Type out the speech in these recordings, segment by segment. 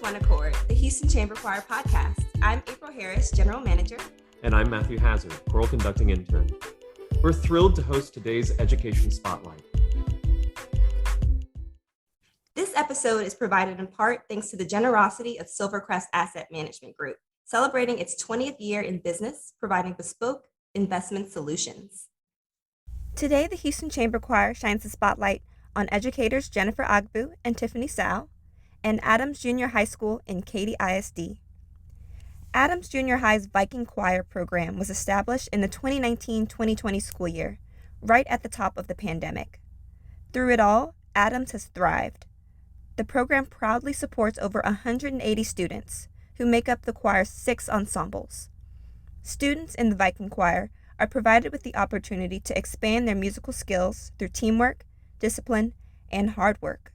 One Accord, the Houston Chamber Choir podcast. I'm April Harris, General Manager. And I'm Matthew Hazard, choral conducting intern. We're thrilled to host today's Education Spotlight. This episode is provided in part thanks to the generosity of Silvercrest Asset Management Group, celebrating its 20th year in business, providing bespoke investment solutions. Today, the Houston Chamber Choir shines the spotlight on educators Jennifer Agbu and Tiffany Sau, and Adams Junior High School in Katy ISD. Adams Junior High's Viking Choir program was established in the 2019-2020 school year, right at the top of the pandemic. Through it all, Adams has thrived. The program proudly supports over 180 students, who make up the choir's 6 ensembles. Students in the Viking Choir are provided with the opportunity to expand their musical skills through teamwork, discipline, and hard work.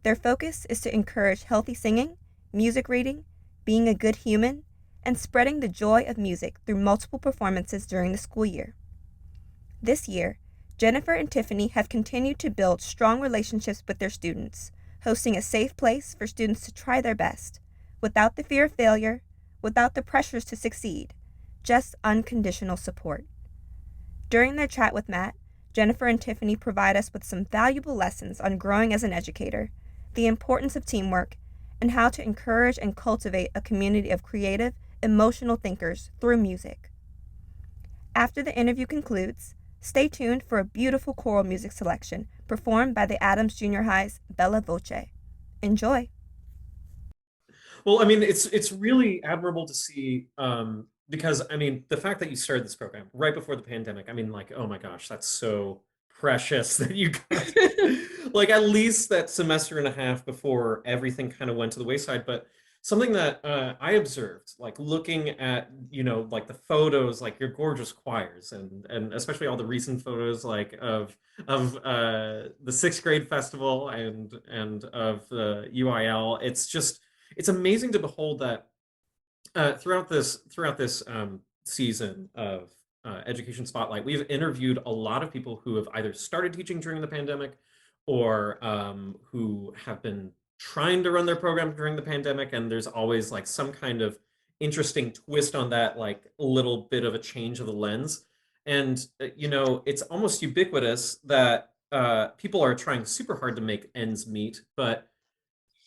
Their focus is to encourage healthy singing, music reading, being a good human, and spreading the joy of music through multiple performances during the school year. This year, Jennifer and Tiffany have continued to build strong relationships with their students, hosting a safe place for students to try their best, without the fear of failure, without the pressures to succeed, just unconditional support. During their chat with Matt, Jennifer and Tiffany provide us with some valuable lessons on growing as an educator, the importance of teamwork, and how to encourage and cultivate a community of creative, emotional thinkers through music. After the interview concludes, stay tuned for a beautiful choral music selection performed by the Adams Junior High's Bella Voce. Enjoy. Well, I mean, it's really admirable to see, because, I mean, the fact that you started this program right before the pandemic, I mean, like, oh my gosh, that's so precious that you got like at least that semester and a half before everything kind of went to the wayside. But something that I observed, like looking at, like the photos, like your gorgeous choirs, and especially all the recent photos, like of the 6th grade festival and of the UIL. It's amazing to behold that throughout this season of Education Spotlight, we've interviewed a lot of people who have either started teaching during the pandemic or who have been trying to run their program during the pandemic. And there's always like some kind of interesting twist on that, like a little bit of a change of the lens. And, it's almost ubiquitous that people are trying super hard to make ends meet, but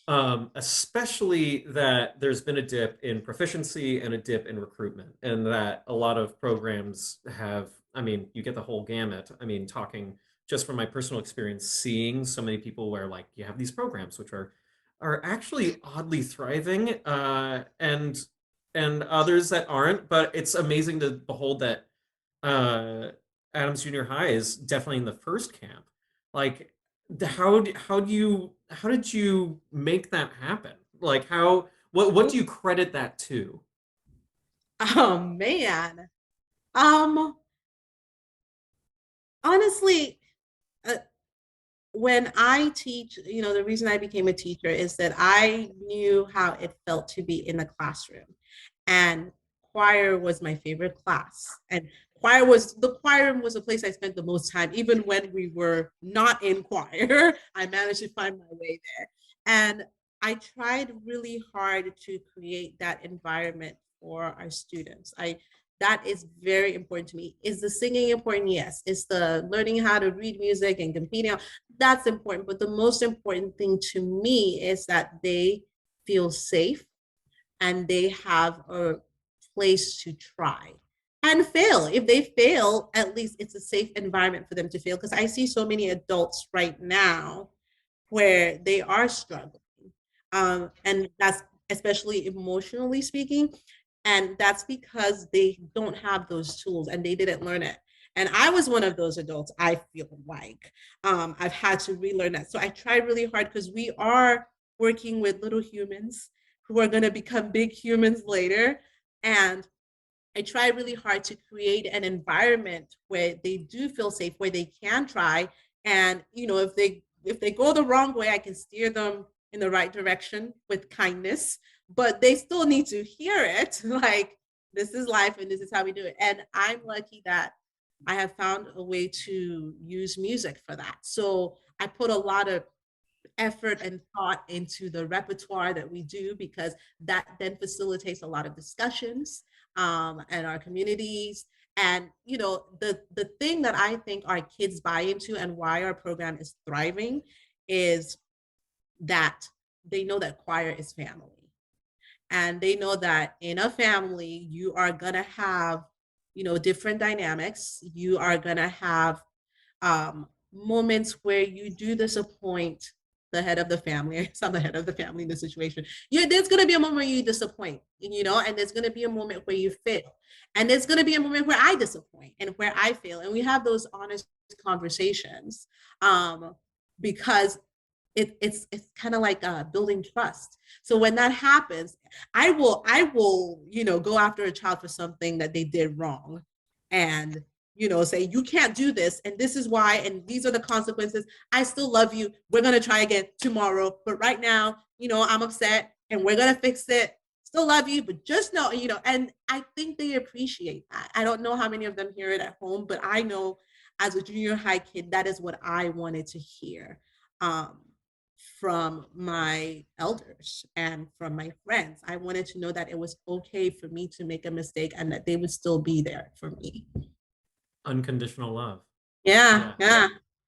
especially that there's been a dip in proficiency and a dip in recruitment, and that a lot of programs have, I mean, you get the whole gamut. I mean, talking just from my personal experience, seeing so many people where like you have these programs which are actually oddly thriving, and others that aren't. But it's amazing to behold that uh, Adams Junior High is definitely in the first camp. Like, how did you make that happen? Like, what do you credit that to? Oh man. Um Honestly, uh, when I teach, the reason I became a teacher is that I knew how it felt to be in the classroom. And choir was my favorite class. And the choir room was a place I spent the most time, even when we were not in choir. I managed to find my way there. And I tried really hard to create that environment for our students. That is very important to me. Is the singing important? Yes. Is the learning how to read music and competing? That's important. But the most important thing to me is that they feel safe and they have a place to try and fail. If they fail, at least it's a safe environment for them to fail. Because I see so many adults right now where they are struggling. And that's especially emotionally speaking. And that's because they don't have those tools and they didn't learn it. And I was one of those adults, I feel like. I've had to relearn that. So I try really hard because we are working with little humans who are going to become big humans later. And I try really hard to create an environment where they do feel safe, where they can try. And, if they go the wrong way, I can steer them in the right direction with kindness, but they still need to hear it. Like, this is life and this is how we do it. And I'm lucky that I have found a way to use music for that. So I put a lot of effort and thought into the repertoire that we do, because that then facilitates a lot of discussions and our communities. And the thing that I think our kids buy into and why our program is thriving is that they know that choir is family. And they know that in a family, you are going to have, different dynamics. You are going to have moments where you do disappoint the head of the family. It's not the head of the family in the situation. There's going to be a moment where you disappoint, and there's going to be a moment where you fail. And there's going to be a moment where I disappoint and where I fail. And we have those honest conversations because it's kind of like building trust. So when that happens, I will go after a child for something that they did wrong, and say, you can't do this, and this is why, and these are the consequences. I still love you. We're gonna try again tomorrow, but right now, I'm upset, and we're gonna fix it. Still love you, but just know, and I think they appreciate that. I don't know how many of them hear it at home, but I know as a junior high kid, that is what I wanted to hear. From my elders and from my friends. I wanted to know that it was okay for me to make a mistake and that they would still be there for me. Unconditional love. Yeah.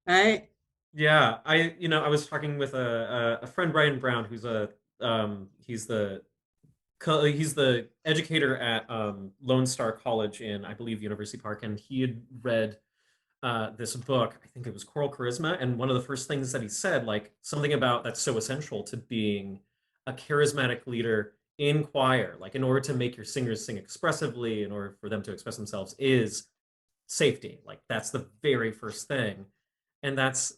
Right. Yeah, I was talking with a friend, Brian Brown, who's he's the educator at Lone Star College in, I believe, University Park, and he had read this book. I think it was Choral Charisma, and one of the first things that he said, like something about that's so essential to being a charismatic leader in choir, like in order to make your singers sing expressively, in order for them to express themselves, is safety. Like that's the very first thing, and that's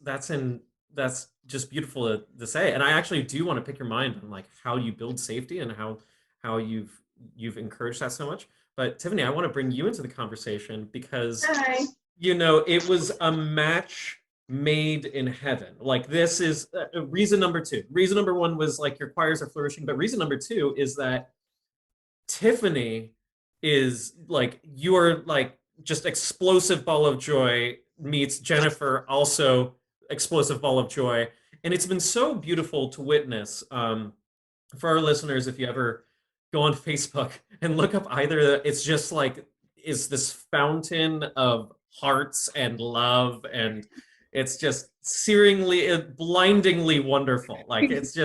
just beautiful to say. And I actually do want to pick your mind on like how you build safety and how you've encouraged that so much. But Tiffany, I want to bring you into the conversation because Hi. it was a match made in heaven. Like this is reason number two. Reason number one was like your choirs are flourishing, but reason number two is that Tiffany is like, you are like just explosive ball of joy meets Jennifer, also explosive ball of joy. And it's been so beautiful to witness. For our listeners, if you ever go on Facebook and look up either, it's just like, is this fountain of hearts and love, and it's just searingly, blindingly wonderful. Like it's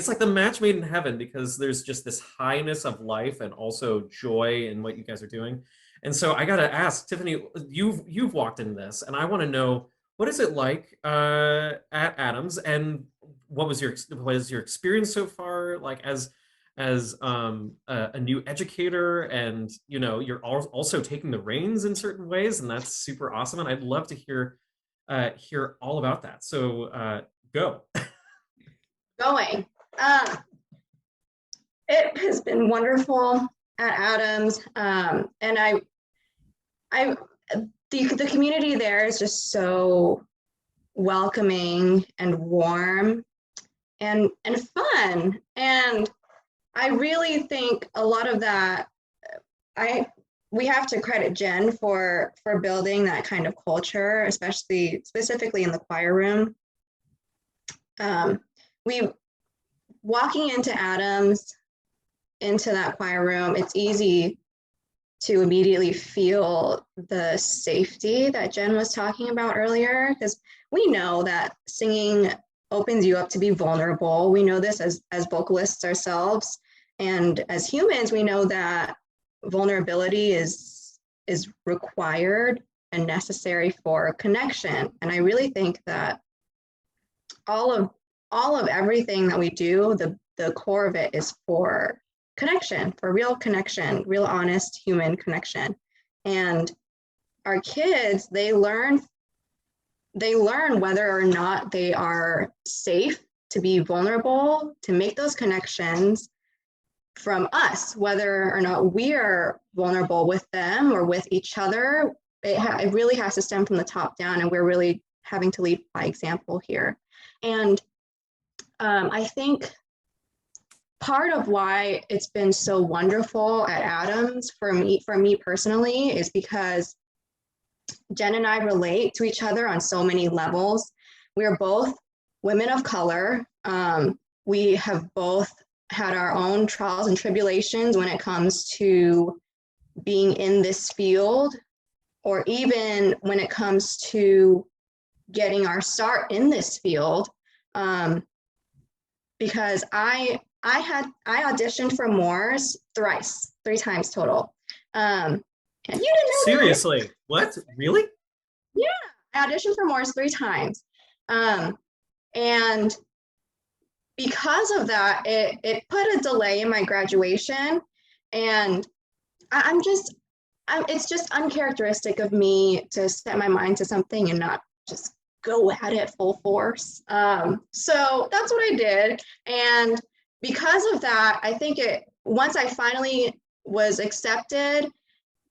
like the match made in heaven, because there's just this highness of life and also joy in what you guys are doing. And so I gotta ask, Tiffany, you've walked in this, and I want to know, what is it like at Adams, and what was your experience so far, like as a new educator, and you're also taking the reins in certain ways, and that's super awesome. And I'd love to hear all about that. So go. Going. It has been wonderful at Adams, and the community there is just so welcoming and warm and fun. And I really think a lot of that, we have to credit Jen for building that kind of culture, specifically in the choir room. Walking into Adams, into that choir room, it's easy to immediately feel the safety that Jen was talking about earlier, because we know that singing opens you up to be vulnerable. We know this as vocalists ourselves, and as humans, we know that vulnerability is required and necessary for connection. And I really think that all of everything that we do, the core of it is for connection, for real connection, real honest human connection. And our kids, they learn whether or not they are safe to be vulnerable, to make those connections from us, whether or not we are vulnerable with them or with each other. It really has to stem from the top down, and we're really having to lead by example here. And I think part of why it's been so wonderful at Adams for me personally is because Jen and I relate to each other on so many levels. We are both women of color. We have both had our own trials and tribulations when it comes to being in this field, or even when it comes to getting our start in this field. Because I auditioned for Moores three times total. And you didn't know Seriously? That? What? Really? Yeah, I auditioned for Moores 3 times. And because of that, it put a delay in my graduation. And it's just uncharacteristic of me to set my mind to something and not just go at it full force. So that's what I did. And because of that, I think once I finally was accepted,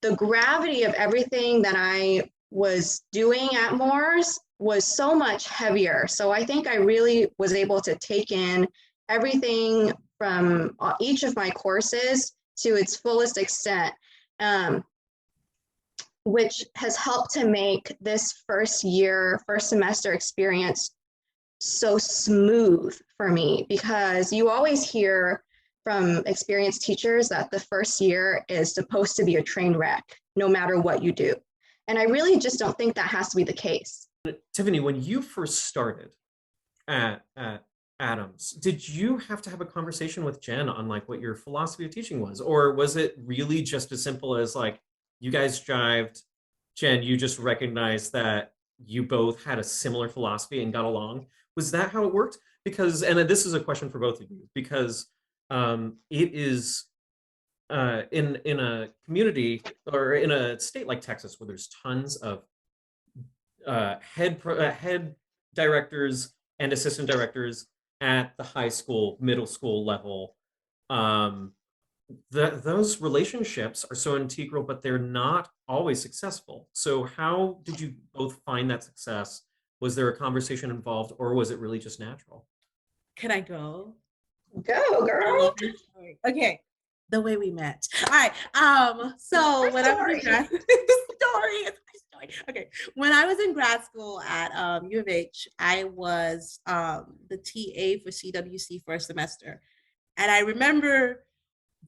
the gravity of everything that I was doing at Moores was so much heavier. So I think I really was able to take in everything from each of my courses to its fullest extent, which has helped to make this first semester experience so smooth for me, because you always hear from experienced teachers that the first year is supposed to be a train wreck, no matter what you do. And I really just don't think that has to be the case. Tiffany, when you first started at Adams, did you have to have a conversation with Jen on like what your philosophy of teaching was? Or was it really just as simple as like, you guys jived, Jen, you just recognized that you both had a similar philosophy and got along? Was that how it worked? Because, and this is a question for both of you, because it is in a community or in a state like Texas where there's tons of head directors and assistant directors at the high school, middle school level. Those relationships are so integral, but they're not always successful. So how did you both find that success? Was there a conversation involved, or was it really just natural? Can I go? Go, girl. Okay. The way we met. All right. So when I was in grad story. Okay. When I was in grad school at U of H, I was the TA for CWC first semester. And I remember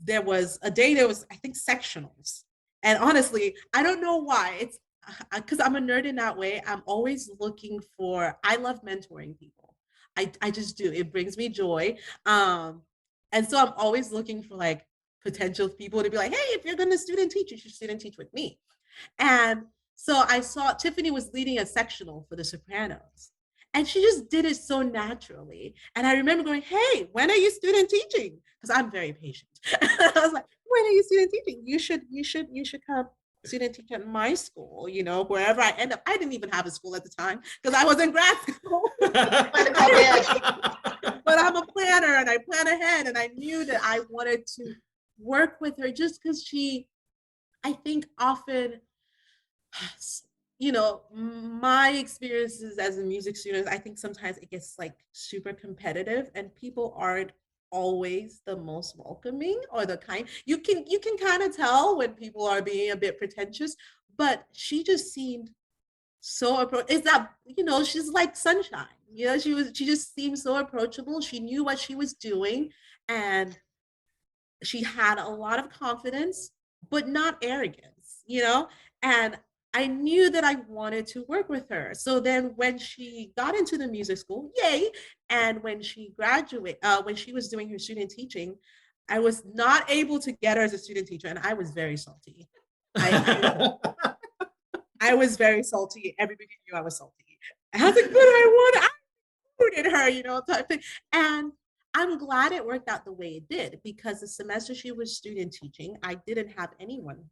there was a day there was, I think, sectionals. And honestly, I don't know why. It's because I'm a nerd in that way. I'm always looking I love mentoring people. I just do. It brings me joy. And so I'm always looking for like potential people to be like, hey, if you're going to student teach, you should student teach with me. And so I saw Tiffany was leading a sectional for the sopranos. And she just did it so naturally. And I remember going, hey, when are you student teaching? Because I'm very patient. I was like, when are you student teaching? You should come student teach at my school, wherever I end up. I didn't even have a school at the time because I was in grad school. But I'm a planner and I plan ahead, and I knew that I wanted to work with her just because I think often, my experiences as a music student, I think sometimes it gets like super competitive and people aren't always the most welcoming or the kind. You can kind of tell when people are being a bit pretentious, but she just seemed so she's like sunshine. She just seemed so approachable. She knew what she was doing, and she had a lot of confidence, but not arrogance, and I knew that I wanted to work with her. So then when she got into the music school, yay. And when she graduated, when she was doing her student teaching, I was not able to get her as a student teacher. And I was very salty. I was very salty. Everybody knew I was salty. I was like, but I recruited her, type thing. And I'm glad it worked out the way it did, because the semester she was student teaching, I didn't have anyone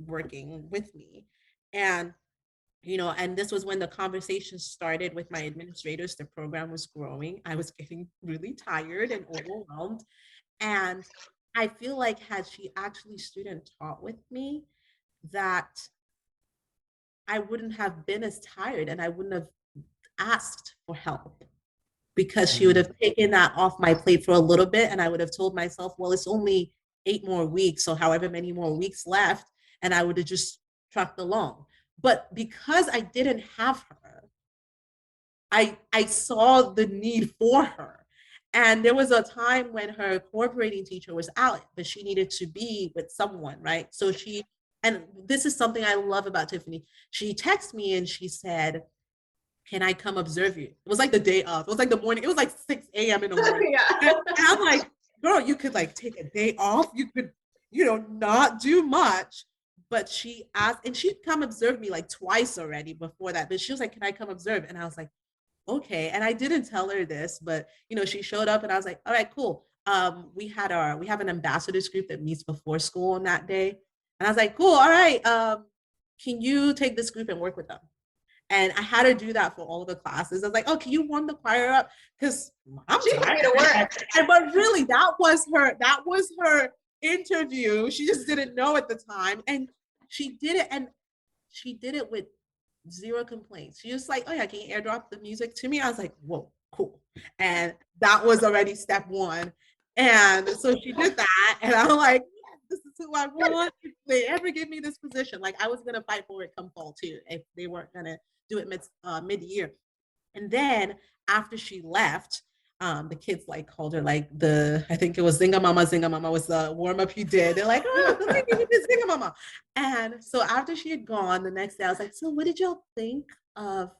working with me. And and this was when the conversation started with my administrators. The program was growing. I was getting really tired and overwhelmed. And I feel like had she actually student taught with me, that I wouldn't have been as tired and I wouldn't have asked for help, because she would have taken that off my plate for a little bit. And I would have told myself, well, it's only 8 more weeks, so however many more weeks left, and I would have just trucked along. But because I didn't have her, I saw the need for her. And there was a time when her cooperating teacher was out, but she needed to be with someone, right? So and this is something I love about Tiffany. She texted me and she said, can I come observe you? It was like the day of. It was like the morning. It was like 6 a.m. in the morning. Yeah. And I'm like, girl, you could like take a day off. You could, not do much. But she asked, and she'd come observe me like twice already before that. But she was like, can I come observe? And I was like, okay. And I didn't tell her this, but she showed up and I was like, all right, cool. We have an ambassadors group that meets before school on that day. And I was like, cool, all right. Can you take this group and work with them? And I had to do that for all of the classes. I was like, oh, can you warm the choir up? Because I'm tired to work. But really, that was her interview. She just didn't know at the time. And she did it, and she did it with zero complaints. She was like, oh yeah, can you airdrop the music to me? I was like, whoa, cool. And that was already step one. And so she did that. And I'm like, yes, this is who I want. If they ever give me this position, like I was gonna fight for it come fall too, if they weren't gonna do it mid-year. And then after she left, the kids like called her like I think it was Zinga Mama was the warm up you did. They're like, oh, Zinga Mama. And so after she had gone, the next day I was like, so what did y'all think of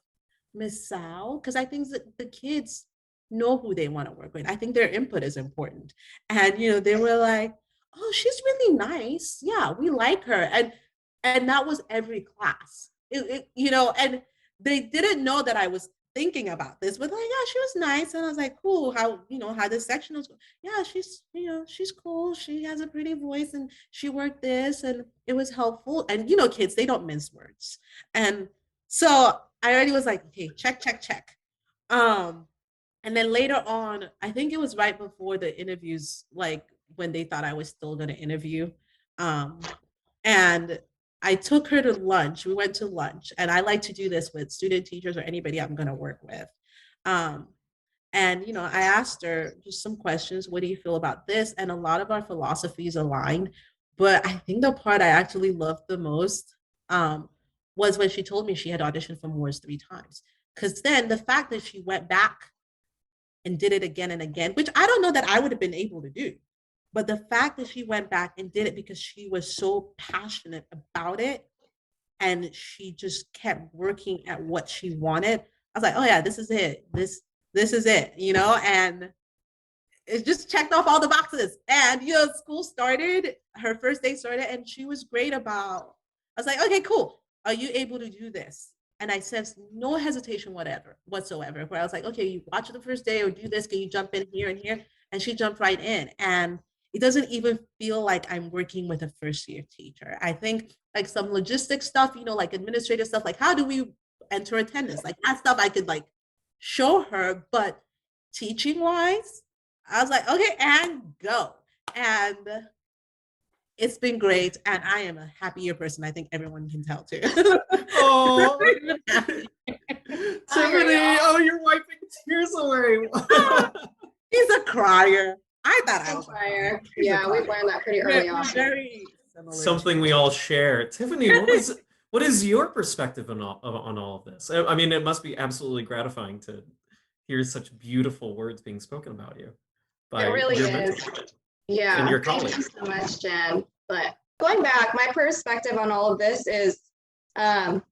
Miss Sau? Because I think that the kids know who they want to work with. I think their input is important. And they were like, oh, she's really nice. Yeah, we like her. And that was every class. And they didn't know that I was thinking about this, but like, yeah, she was nice. And I was like, cool, how this section was, yeah, she's cool. She has a pretty voice and she worked this and it was helpful. And kids, they don't mince words. And so I already was like, okay, check. And then later on, I think it was right before the interviews, like when they thought I was still going to interview. And I took her to lunch. We went to lunch, and I like to do this with student teachers or anybody I'm going to work with. And I asked her just some questions. What do you feel about this? And a lot of our philosophies aligned. But I think the part I actually loved the most was when she told me she had auditioned for Moores 3 times. Because then the fact that she went back and did it again and again, which I don't know that I would have been able to do. But the fact that she went back and did it because she was so passionate about it and she just kept working at what she wanted, I was like, oh yeah, this is it. This is it, and it just checked off all the boxes. And, school started, her first day started, and she was great about, I was like, okay, cool. Are you able to do this? And I sensed no hesitation whatsoever, where I was like, okay, you watch it the first day or do this, can you jump in here and here? And she jumped right in. And it doesn't even feel like I'm working with a first year teacher. I think like some logistics stuff, like administrative stuff, like how do we enter attendance? Like that stuff I could like show her, but teaching wise, I was like, okay, and go. And it's been great. And I am a happier person. I think everyone can tell too. Oh, Tiffany, oh, you're wiping tears away. He's a crier. I thought I was a crier. Yeah, we learned that pretty early on. Very similar. Something we all share. Tiffany, what is your perspective on all of this? I mean, it must be absolutely gratifying to hear such beautiful words being spoken about you by it really your is. mentors Yeah, and your thank colleagues. you so much, Jen. But going back, my perspective on all of this is, I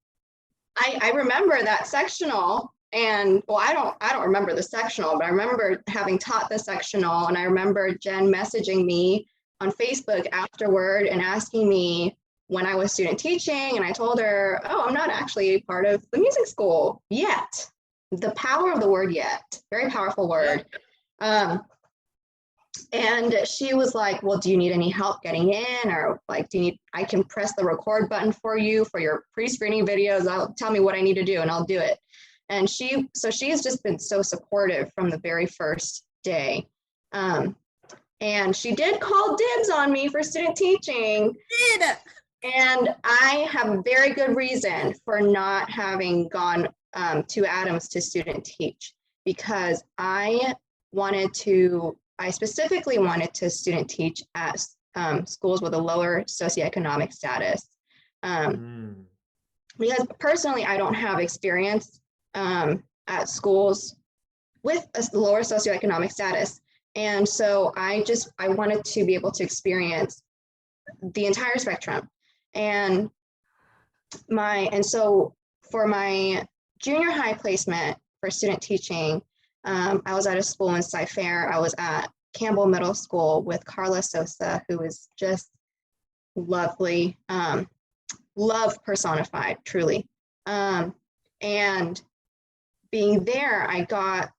remember that sectional. And well, I don't remember the sectional, but I remember having taught the sectional, and I remember Jen messaging me on Facebook afterward and asking me when I was student teaching, and I told her, oh, I'm not actually part of the music school yet. The power of the word yet, very powerful word. And she was like, well, do you need any help getting in? Or like, I can press the record button for you for your pre-screening videos. Tell me what I need to do and I'll do it. And she has just been so supportive from the very first day. And she did call dibs on me for student teaching. And I have a very good reason for not having gone to Adams to student teach, because I specifically wanted to student teach at schools with a lower socioeconomic status. Because personally, I don't have experience at schools with a lower socioeconomic status. And so I wanted to be able to experience the entire spectrum. And so for my junior high placement for student teaching, I was at a school in Cy-Fair. I was at Campbell Middle School with Carla Sosa, who is just lovely, love personified, truly. And being there, I got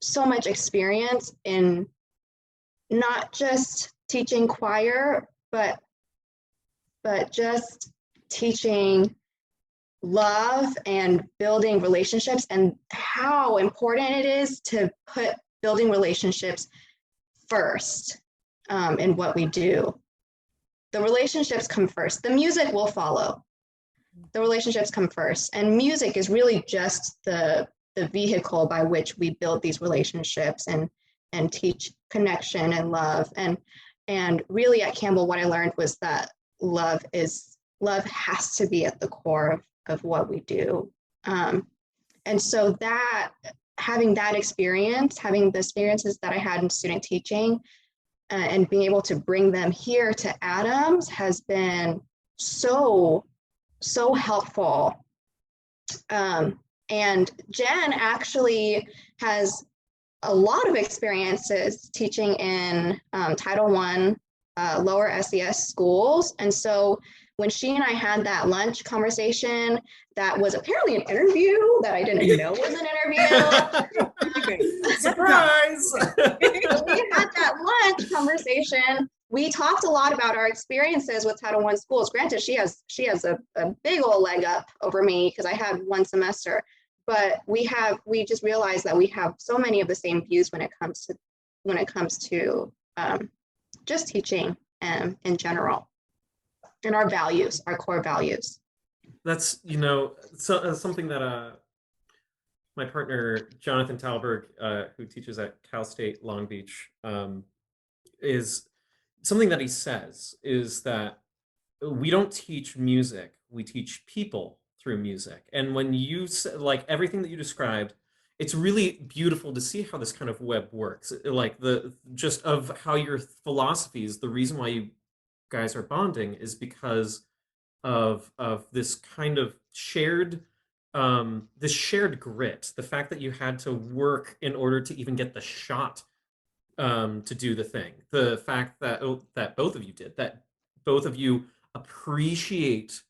so much experience in not just teaching choir, but just teaching love and building relationships, and how important it is to put building relationships first in what we do. The relationships come first. The music will follow. The relationships come first. And music is really just the vehicle by which we build these relationships and teach connection and love. And really at Campbell, what I learned was that love has to be at the core of what we do. And so that having the experiences that I had in student teaching and being able to bring them here to Adams has been so helpful. And Jen actually has a lot of experiences teaching in Title I lower SES schools. And so when she and I had that lunch conversation, that was apparently an interview that I didn't know was an interview. Surprise! When we had that lunch conversation, we talked a lot about our experiences with Title I schools. Granted, she has a big old leg up over me because I had one semester, but we just realized that we have so many of the same views when it comes to just teaching in general, and our values, our core values. That's, something that my partner, Jonathan Talberg, who teaches at Cal State Long Beach, is something that he says is that we don't teach music, we teach people through music. And when you like everything that you described, it's really beautiful to see how this kind of web works. Like just of how your philosophies, the reason why you guys are bonding is because of this kind of shared grit, the fact that you had to work in order to even get the shot to do the thing, the fact that that both of you did, that both of you appreciate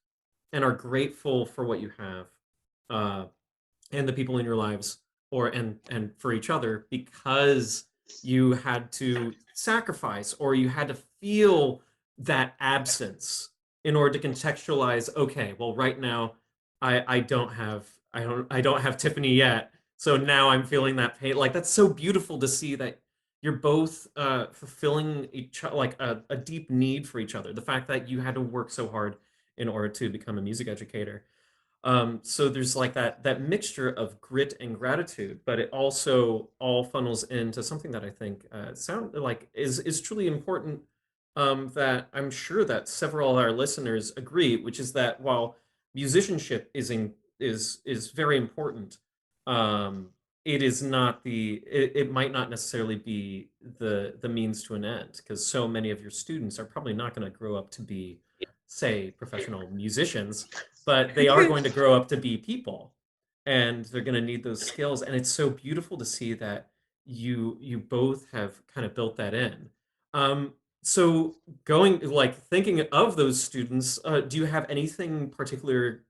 and are grateful for what you have and the people in your lives, and for each other, because you had to sacrifice or you had to feel that absence in order to contextualize, okay, well, right now I don't have Tiffany yet, so now I'm feeling that pain. Like, that's so beautiful to see that you're both fulfilling each other, like a deep need for each other. The fact that you had to work so hard in order to become a music educator. So there's like that mixture of grit and gratitude, but it also all funnels into something that I think is truly important, that I'm sure that several of our listeners agree, which is that while musicianship is very important, it is not it might not necessarily be the means to an end, because so many of your students are probably not going to grow up to be, say, professional musicians, but they are going to grow up to be people, and they're going to need those skills. And it's so beautiful to see that you both have kind of built that in. So thinking of those students, do you have anything particular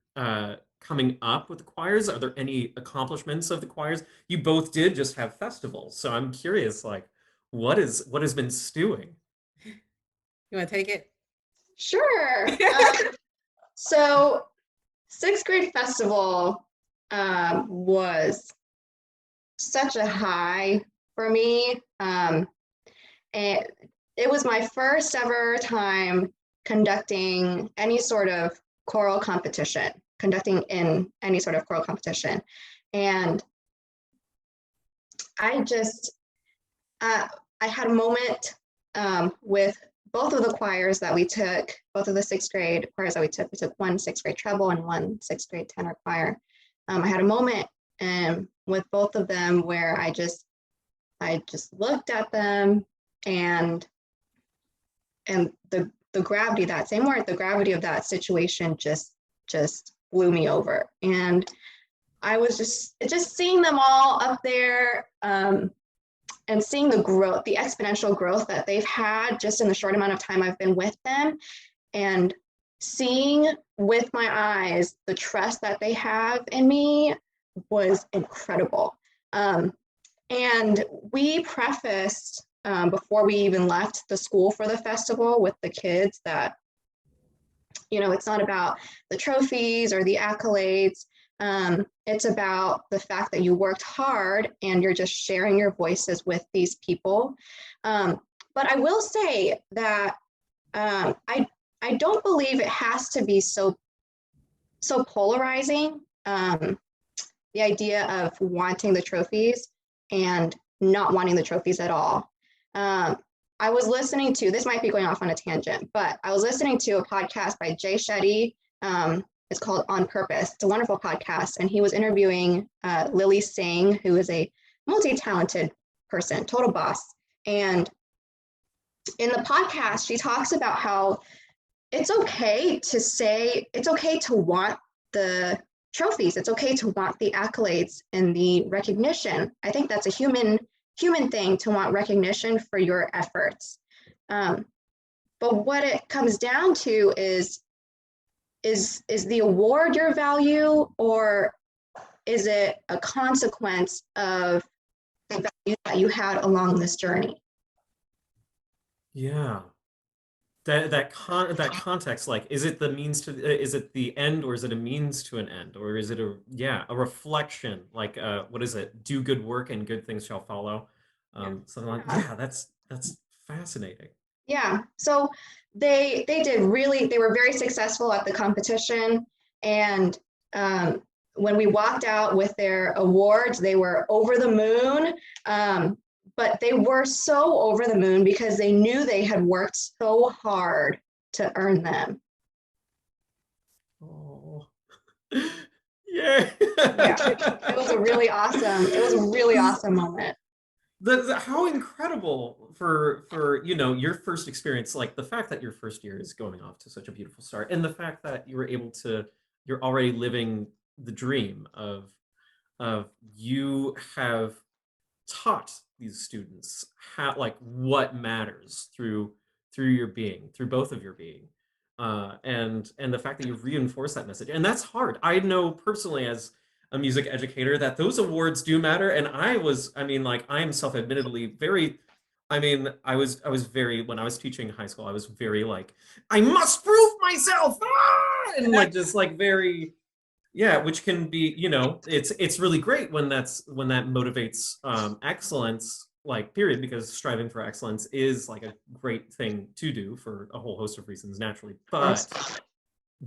coming up with the choirs? Are there any accomplishments of the choirs? You both did just have festivals, so I'm curious, like, what has been stewing? You want to take it? Sure. So 6th grade festival was such a high for me. And it was my first ever time conducting any sort of choral competition, And I had a moment with both of the choirs that we took, both of the 6th grade choirs that we took. We took one 6th grade treble and one 6th grade tenor choir. I had a moment with both of them where I just looked at them, and the gravity, that same word, the gravity of that situation just blew me over. And I was just seeing them all up there, and seeing the growth, the exponential growth that they've had just in the short amount of time I've been with them, and seeing with my eyes the trust that they have in me was incredible. And we prefaced before we even left the school for the festival with the kids that, it's not about the trophies or the accolades. It's about the fact that you worked hard and you're just sharing your voices with these people. But I will say that I don't believe it has to be so polarizing. The idea of wanting the trophies and not wanting the trophies at all. I was listening to, this might be going off on a tangent, but I was listening to a podcast by Jay Shetty. It's called On Purpose. It's a wonderful podcast. And he was interviewing Lily Singh, who is a multi-talented person, total boss. And in the podcast, she talks about how it's okay to want the trophies. It's okay to want the accolades and the recognition. I think that's a human thing, to want recognition for your efforts. But what it comes down to is the award your value, or is it a consequence of the value that you had along this journey? Yeah. That context, like, is it the means to, is it the end, or is it a means to an end, or is it a reflection, like, what is it? Do good work and good things shall follow. Something like, yeah, that's fascinating. Yeah. So they were very successful at the competition. And when we walked out with their awards, they were over the moon. But they were so over the moon because they knew they had worked so hard to earn them. Oh, yeah. It was a really awesome moment. How incredible for your first experience, like the fact that your first year is going off to such a beautiful start, and the fact that you were able to, you're already living the dream of you have taught these students how, like, what matters through your being, through both of your being, and the fact that you've reinforced that message. And that's hard. I know personally, as a music educator, that those awards do matter. And I am self-admittedly very, I was very, when I was teaching high school, I was very like, I must prove myself, and like just like very, yeah, which can be, it's really great when that motivates excellence, like, period, because striving for excellence is like a great thing to do for a whole host of reasons, naturally.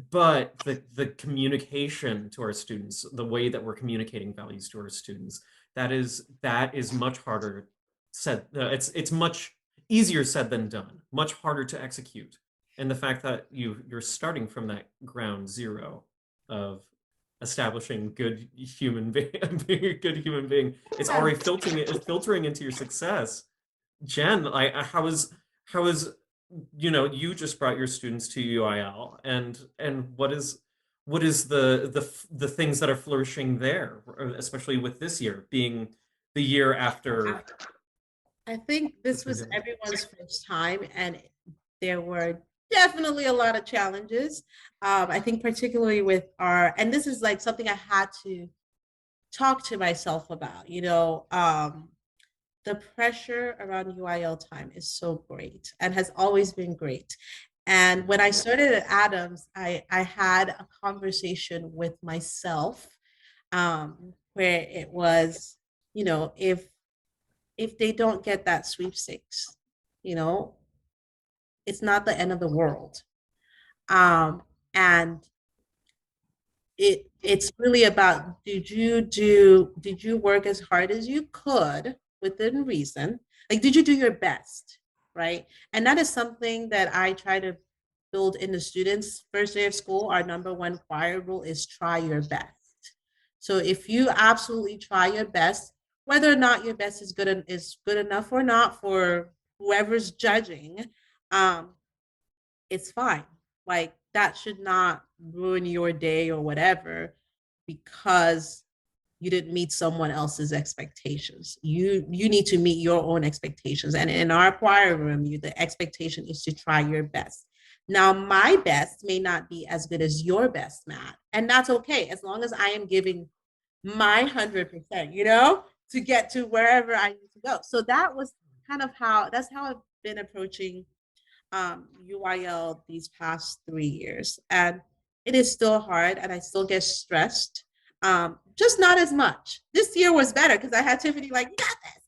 But the communication to our students, the way that we're communicating values to our students, that is much harder said. It's much easier said than done, much harder to execute. And the fact that you're starting from that ground zero of establishing good human being, being a good human being, it's already filtering into your success. Jen, how is you just brought your students to UIL, and what is the things that are flourishing there, especially with this year being the year after? I think this was everyone's first time, and there were definitely a lot of challenges. I think particularly with and this is like something I had to talk to myself about, the pressure around UIL time is so great and has always been great. And when I started at Adams, I had a conversation with myself, where it was, if they don't get that sweepstakes, it's not the end of the world. And it's really about, did you work as hard as you could within reason? Like, did you do your best, right? And that is something that I try to build in the students. First day of school, our number one choir rule is try your best. So if you absolutely try your best, whether or not your best is good enough or not for whoever's judging, um, it's fine. Like that should not ruin your day or whatever because you didn't meet someone else's expectations. You need to meet your own expectations. And in our choir room, the expectation is to try your best. Now, my best may not be as good as your best, Matt, and that's okay as long as I am giving my 100%, to get to wherever I need to go. So that was that's how I've been approaching UIL these past 3 years. And it is still hard and I still get stressed. Just not as much. This year was better because I had Tiffany like, you got this.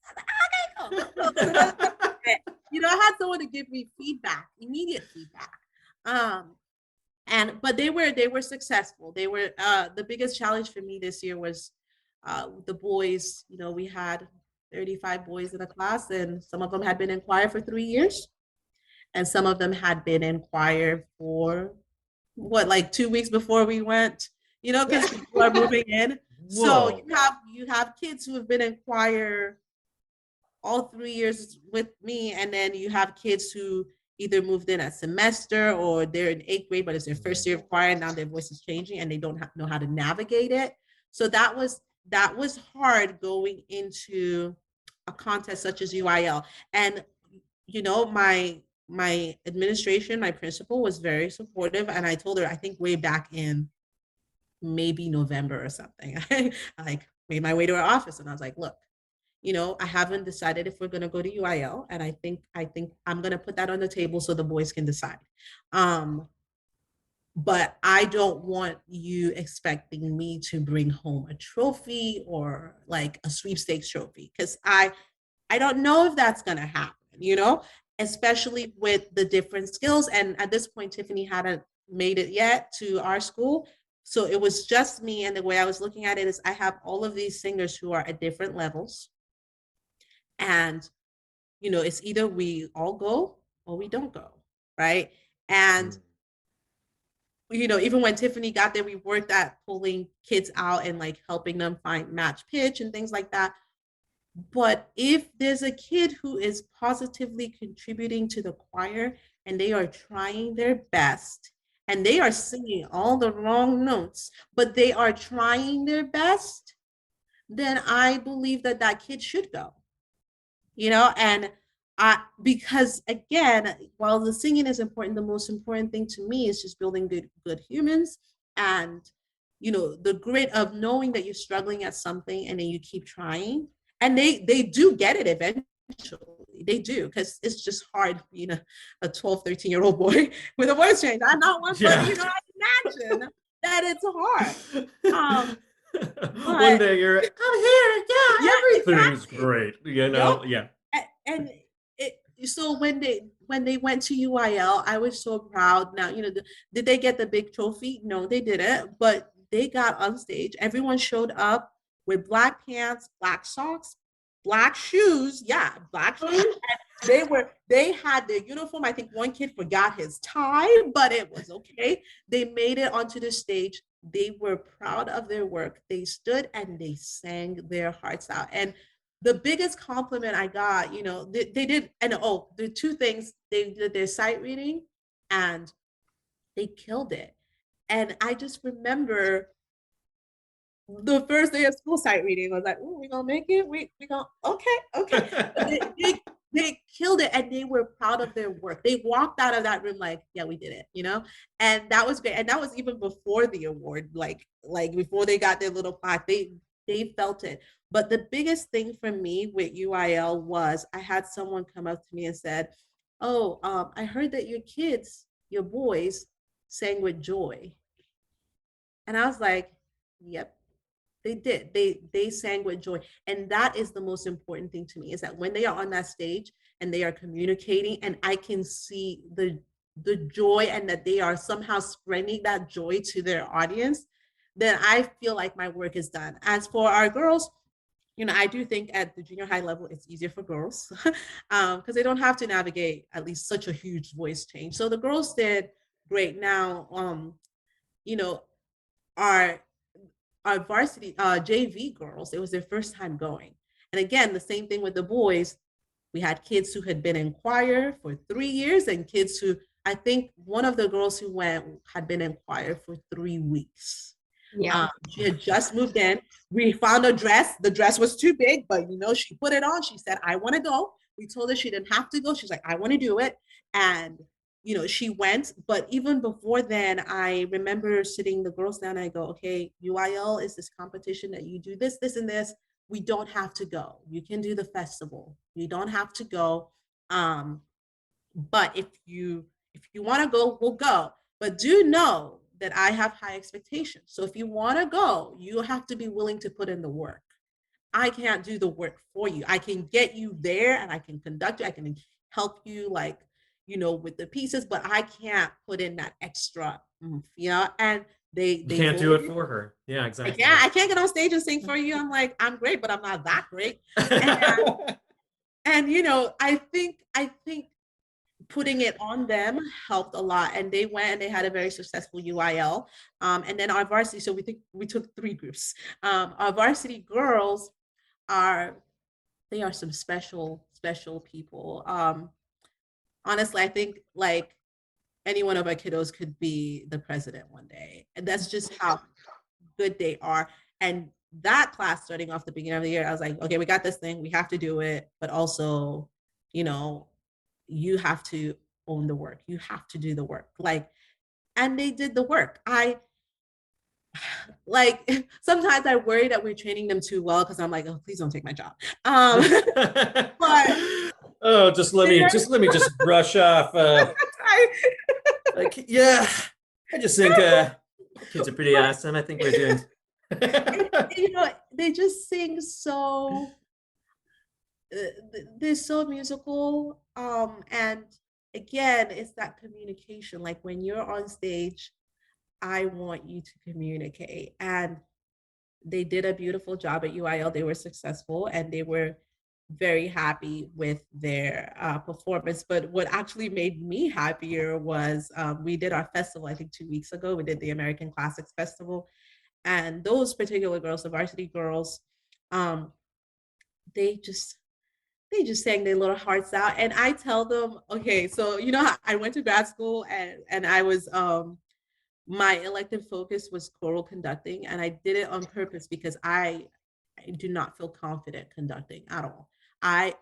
I was like, okay, cool. I had someone to give me feedback, immediate feedback. But they were successful. They were the biggest challenge for me this year was the boys. We had 35 boys in a class, and some of them had been in choir for 3 years, and some of them had been in choir for like 2 weeks before we went. Because people are moving in. Whoa. So you have kids who have been in choir all 3 years with me, and then you have kids who either moved in a semester or they're in 8th grade, but it's their first year of choir, and now their voice is changing and they don't know how to navigate it. So that was hard going into a contest such as UIL. And my administration, my principal was very supportive, and I told her, I think way back in maybe November or something, I like made my way to her office and I was like, look, I haven't decided if we're going to go to UIL, and I think I'm going to put that on the table so the boys can decide. But I don't want you expecting me to bring home a trophy or like a sweepstakes trophy, because I don't know if that's going to happen, especially with the different skills. And at this point, Tiffany hadn't made it yet to our school. So it was just me. And the way I was looking at it is I have all of these singers who are at different levels. And, it's either we all go or we don't go, right? And, even when Tiffany got there, we worked at pulling kids out and like helping them find match pitch and things like that. But if there's a kid who is positively contributing to the choir and they are trying their best and they are singing all the wrong notes, but they are trying their best, then I believe that kid should go. And because again, while the singing is important, the most important thing to me is just building good humans, and the grit of knowing that you're struggling at something and then you keep trying, and they do get it eventually. They do, because it's just hard being a 12, 13-year-old boy with a voice change. I'm not one, but I imagine that it's hard. One day you're, I'm here, yeah, everything's exactly. great, yeah. And so when they went to UIL, I was so proud. Now, did they get the big trophy? No, they didn't, but they got on stage. Everyone showed up with black pants, black socks, black shoes. Yeah, black shoes. And they had their uniform. I think one kid forgot his tie, but it was okay. They made it onto the stage. They were proud of their work. They stood and they sang their hearts out. And the biggest compliment I got, they did, and the two things, they did their sight reading and they killed it. And I just remember the first day of school sight reading, I was like, oh, we gonna make it? We gonna, okay. They killed it, and they were proud of their work. They walked out of that room like, yeah, we did it, and that was great. And that was even before the award, like before they got their little plaque, they felt it. But the biggest thing for me with UIL was I had someone come up to me and said, oh, I heard that your kids, your boys, sang with joy. And I was like, yep, they did. They sang with joy. And that is the most important thing to me, is that when they are on that stage and they are communicating and I can see the joy and that they are somehow spreading that joy to their audience, then I feel like my work is done. As for our girls, I do think at the junior high level, it's easier for girls because they don't have to navigate at least such a huge voice change. So the girls did great. Now, our our varsity JV girls, it was their first time going. And again, the same thing with the boys. We had kids who had been in choir for 3 years and kids who, I think one of the girls who went had been in choir for 3 weeks. Yeah. She had just moved in. We found a dress. The dress was too big, but she put it on. She said, I want to go. We told her she didn't have to go. She's like, I want to do it. And, she went. But even before then, I remember sitting the girls down and I go, okay, UIL is this competition that you do this, this, and this. We don't have to go. You can do the festival. You don't have to go. But if you want to go, we'll go. But do know that I have high expectations. So if you want to go, you have to be willing to put in the work. I can't do the work for you. I can get you there and I can conduct you. I can help you with the pieces, but I can't put in that extra, and they can't do it for her. Yeah, exactly. I can't get on stage and sing for you. I'm like, I'm great, but I'm not that great. And I think putting it on them helped a lot. And they went and they had a very successful UIL. And then our varsity, so we took 3 groups. Our varsity girls they are some special people. Honestly, I think like any one of our kiddos could be the president one day. And that's just how good they are. And that class, starting off the beginning of the year, I was like, okay, we got this thing. We have to do it. But also, you have to own the work. You have to do the work. And they did the work. Sometimes I worry that we're training them too well because I'm like, oh, please don't take my job. But oh, just let me brush off. Yeah, I just think kids are pretty awesome. I think we're doing. They just sing so. They're so musical. And again, it's that communication. Like when you're on stage, I want you to communicate. And they did a beautiful job at UIL. They were successful and they were very happy with their performance. But what actually made me happier was we did our festival, I think 2 weeks ago. We did the American Classics Festival. And those particular girls, the varsity girls, they just sang their little hearts out. And I tell them, okay, so I went to grad school and I was my elective focus was choral conducting, and I did it on purpose because I do not feel confident conducting at all. I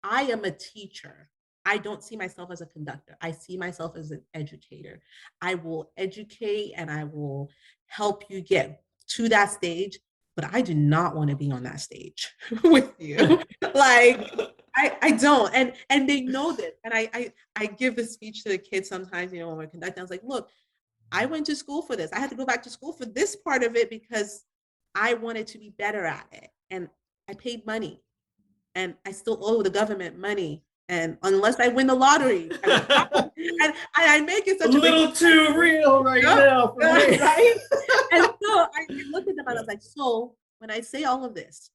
am a teacher. I don't see myself as a conductor. I see myself as an educator. I will educate and I will help you get to that stage, but I do not want to be on that stage with you. I don't. And they know this. And I give the speech to the kids sometimes, when we're conducting. I was like, look, I went to school for this. I had to go back to school for this part of it because I wanted to be better at it. And I paid money. And I still owe the government money. And unless I win the lottery, I make it such a little too real right now for me. Right? And so I looked at them and I was like, so when I say all of this,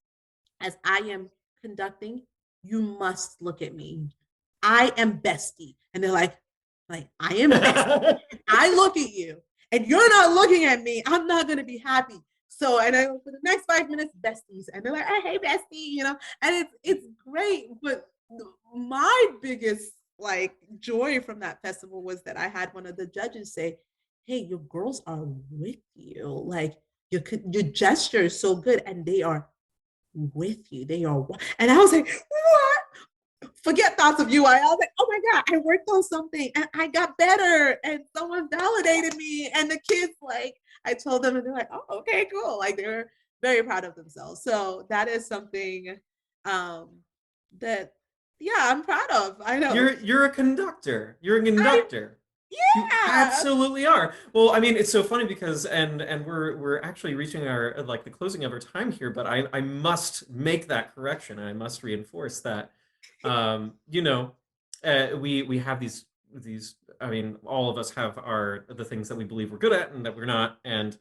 as I am conducting, you must look at me. I am bestie. And they're like I am bestie. I look at you and you're not looking at me. I'm not going to be happy. So, and I for the next 5 minutes, besties. And they're like, hey, bestie, and it's great. But my biggest joy from that festival was that I had one of the judges say, hey, your girls are with you. Your gesture is so good and they are with you. They are, and I was like, what? Forget thoughts of you. I was like, oh my God, I worked on something and I got better and someone validated me. And the kids, I told them and they're like, oh, okay, cool. They were very proud of themselves. So that is something that, yeah, I'm proud of. I know. You're a conductor. You're a conductor. Yeah. You absolutely are. Well, I mean, it's so funny because and we're actually reaching our the closing of our time here, but I must make that correction. I must reinforce that we have these I mean, all of us have the things that we believe we're good at and that we're not. And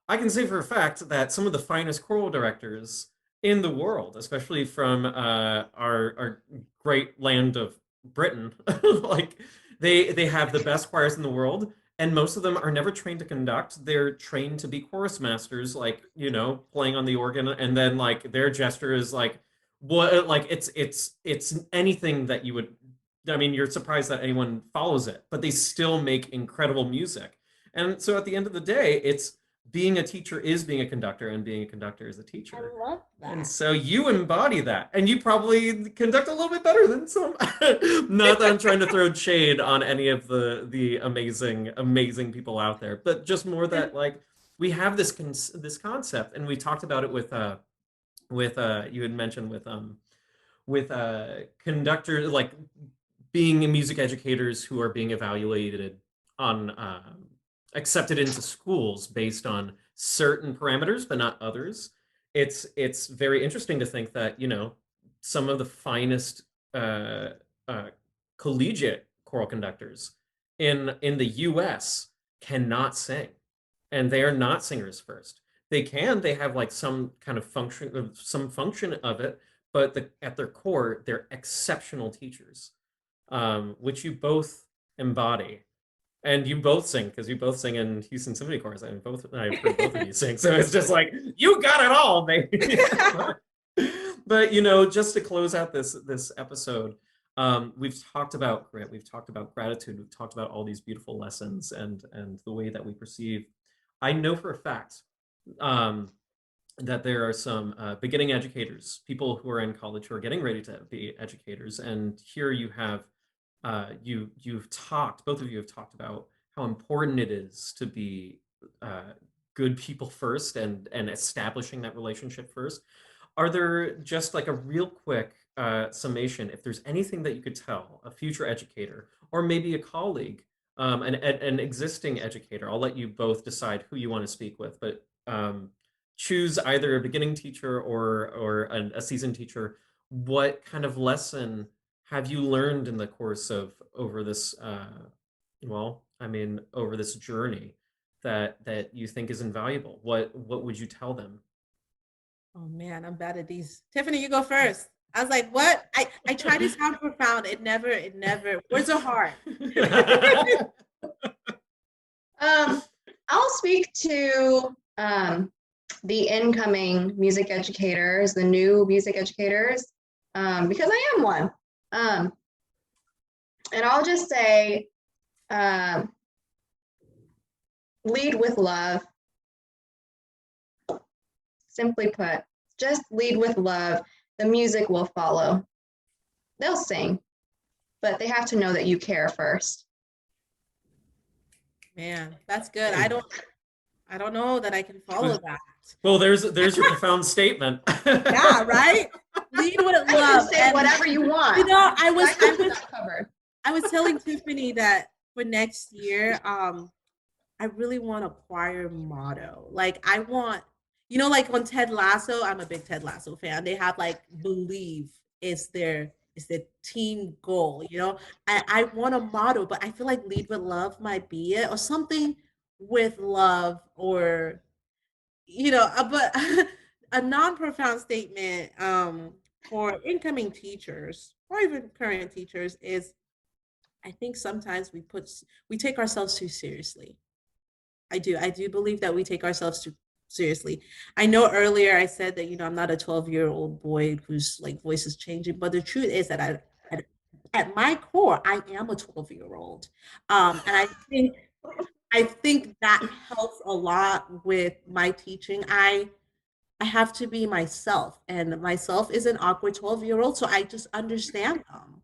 I can say for a fact that some of the finest choral directors in the world, especially from our great land of Britain, they have the best choirs in the world, and most of them are never trained to conduct. They're trained to be chorus masters, like, playing on the organ, and then like their gesture is like what, like it's anything that you would. I mean, you're surprised that anyone follows it, but they still make incredible music. And so at the end of the day, it's being a teacher is being a conductor, and being a conductor is a teacher. I love that. And so you embody that, and you probably conduct a little bit better than some. Not that I'm trying to throw shade on any of the amazing people out there, but just more that like we have this concept, and we talked about it with you had mentioned with conductor, like being music educators who are being evaluated on accepted into schools based on certain parameters, but not others. It's very interesting to think that some of the finest collegiate choral conductors in the U.S. cannot sing, and they are not singers first. They have like some kind of function of it, but at their core, they're exceptional teachers, which you both embody. And you both sing, because you both sing in Houston Symphony Chorus. I've heard both of you sing, so it's just like you got it all, baby. But just to close out this episode, we've talked about grit, we've talked about gratitude, we've talked about all these beautiful lessons and the way that we perceive. I know for a fact that there are some beginning educators, people who are in college who are getting ready to be educators, and here you have. Both of you have talked about how important it is to be good people first, and establishing that relationship first. Are there just like a real quick summation, if there's anything that you could tell a future educator, or maybe a colleague, an existing educator? I'll let you both decide who you want to speak with, but choose either a beginning teacher or a seasoned teacher. What kind of lesson have you learned in the course of over this over this journey that you think is invaluable? What would you tell them? Oh man, I'm bad at these. Tiffany, you go first. I was like, what? I try to sound profound. It never, words are hard. I'll speak to the incoming music educators, the new music educators, because I am one. And I'll just say, lead with love. Simply put, just lead with love. The music will follow. They'll sing, but they have to know that you care first. Man, that's good. I don't know that I can follow that. Well, there's your profound statement. Yeah, right? Lead with love. I can say whatever you want. I was telling Tiffany that for next year, I really want a choir motto. Like I want, like on Ted Lasso, I'm a big Ted Lasso fan. They have like believe is their team goal. I want a motto, but I feel like lead with love might be it, or something with love, or but a non-profound statement for incoming teachers or even current teachers is, I think sometimes we take ourselves too seriously. I do believe that we take ourselves too seriously. I know earlier I said that I'm not a 12-year-old boy whose like voice is changing, but the truth is that at my core I am a 12-year-old, and I think that helps a lot with my teaching. I have to be myself, and myself is an awkward 12-year-old, so I just understand them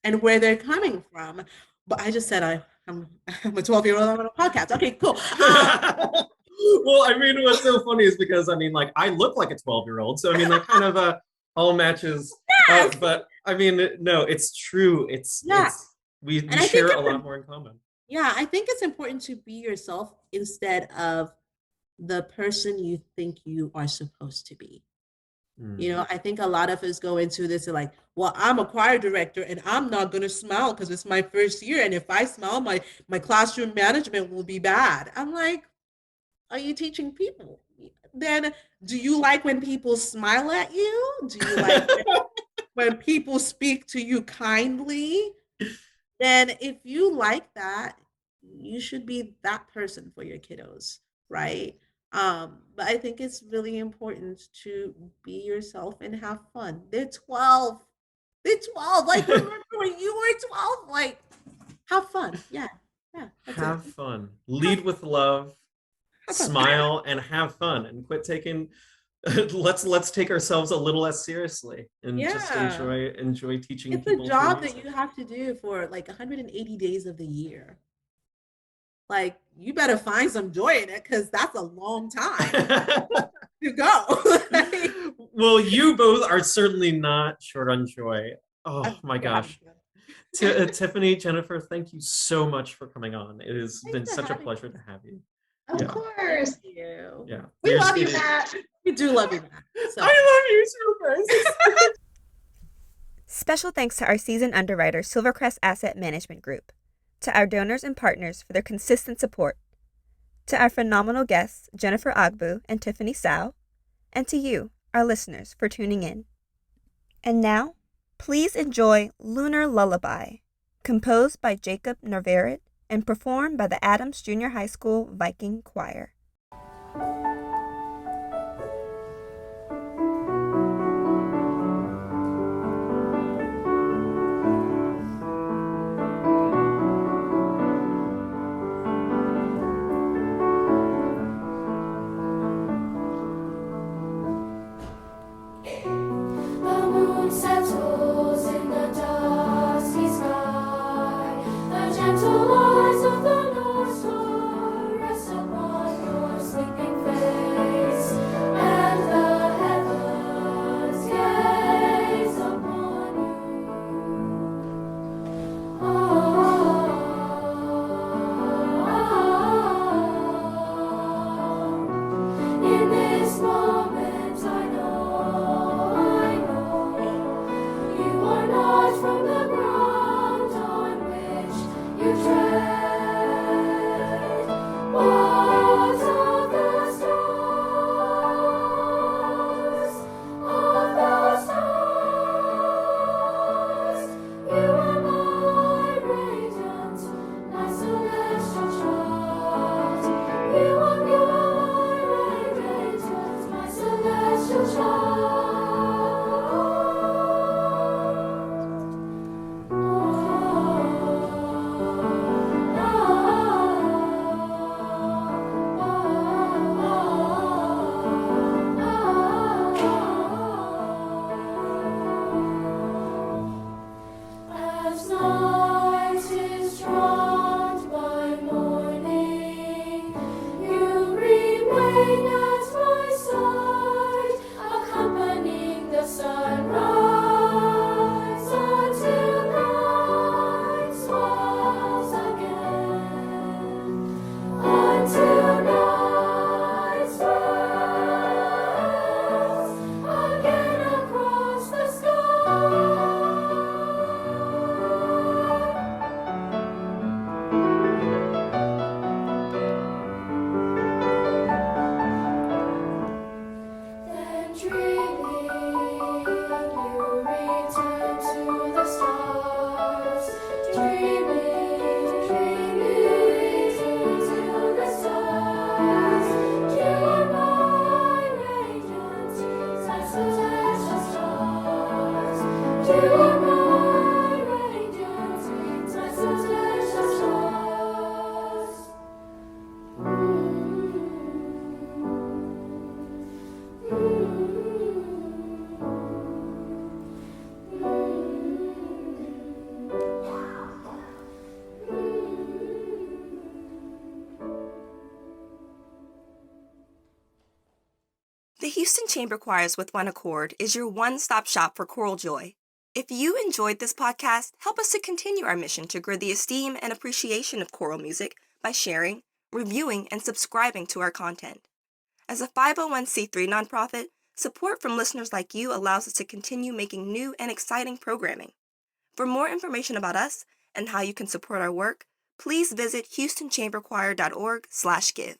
and where they're coming from. But I just said I'm a 12-year-old on a podcast. Okay, cool. Well, I mean, what's so funny is because like I look like a 12-year-old, so I mean that kind of all matches. Yes! But I mean, no, it's true. We share a lot more in common. Yeah, I think it's important to be yourself instead of the person you think you are supposed to be. I think a lot of us go into this and like, well, I'm a choir director and I'm not going to smile because it's my first year. And if I smile, my classroom management will be bad. I'm like, are you teaching people? Then do you like when people smile at you? Do you like when people speak to you kindly? Then if you like that, you should be that person for your kiddos, right? But I think it's really important to be yourself and have fun. They're 12. They're 12. Like, remember when you were 12? Like, have fun. Yeah. Yeah. That's it. Have fun. Lead with love, Have fun. smile, and have fun, and quit taking let's take ourselves a little less seriously and just Yeah. enjoy teaching It's a people through job that music. you have to do for like 180 days of the year. Like, you better find some joy in it because that's a long time to go. Like, Well, you both are certainly not short on joy. Oh I'm my so having gosh. fun. Tiffany, Jennifer, thank you so much for coming on. It has Thanks been for such a having pleasure me. to have you. Of Yeah, course. Thank you. yeah. We love you, it is- Matt. We do love you, Matt. So. I love you so, guys. Special thanks to our seasoned underwriter, Silvercrest Asset Management Group, to our donors and partners for their consistent support, to our phenomenal guests, Jennifer Agbu and Tiffany Sau, and to you, our listeners, for tuning in. And now, please enjoy Lunar Lullaby, composed by Jacob Nervaret and performed by the Adams Junior High School Viking Choir. The moon settles in the dusky sky. The gentle eyes of the North Star rest upon your sleeping face, and the heavens gaze upon you. In this moment, I know you are not from the ground on which you tread, but of the stars. You are my radiant, my celestial child. You are my radiant, my celestial child. As night is drowned by morning, you remain at my side, accompanying the sunrise until night smiles again. Until night smiles again across the sky. Then dreaming, you return to the stars. Dreaming, dreaming, to the stars. You are my radiant, my celestial stars. You are my radiant, my celestial stars. The Houston Chamber Choirs with One Accord is your one-stop shop for choral joy. If you enjoyed this podcast, help us to continue our mission to grow the esteem and appreciation of choral music by sharing, reviewing, and subscribing to our content. As a 501c3 nonprofit, support from listeners like you allows us to continue making new and exciting programming. For more information about us and how you can support our work, please visit HoustonChamberChoir.org/give.